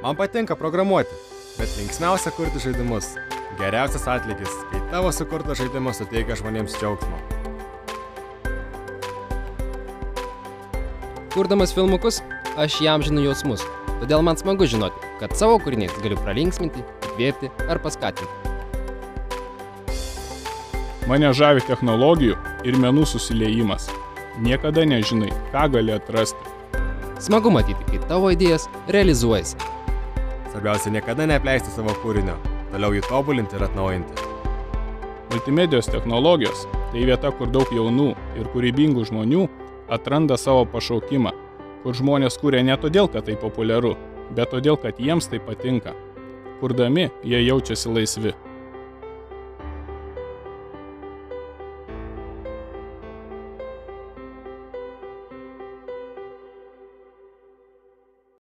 Man patinka programuoti, bet linksmiausia kurti žaidimus. Geriausias atlygis, kai tavo sukurtas žaidimas suteikia žmonėms džiaugsmo. Kurdamas filmukus, aš įamžinu jausmus, todėl man smagu žinoti, kad savo kūriniais galiu pralinksminti, įkvėpti ar paskatinti. Mane žavi technologijų ir menų susiliejimas. Niekada nežinai, ką gali atrasti. Smagu matyti, kai tavo idėjas realizuojasi. Svarbiausia niekada neapleisti savo kūrinio, toliau jį tobulinti ir atnaujinti. Multimedijos technologijos – tai vieta, kur daug jaunų ir kūrybingų žmonių atranda savo pašaukimą, kur žmonės kūrė ne todėl, kad tai populiaru, bet todėl, kad jiems tai patinka. Kurdami, jie jaučiasi laisvi.